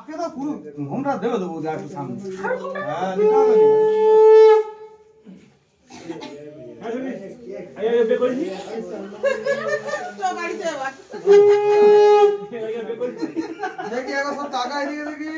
বাপকে তো পুরো ঘুমটা দেবে দেবো একটু সামনে দেখি এখন সব টাকা এদিকে দেখি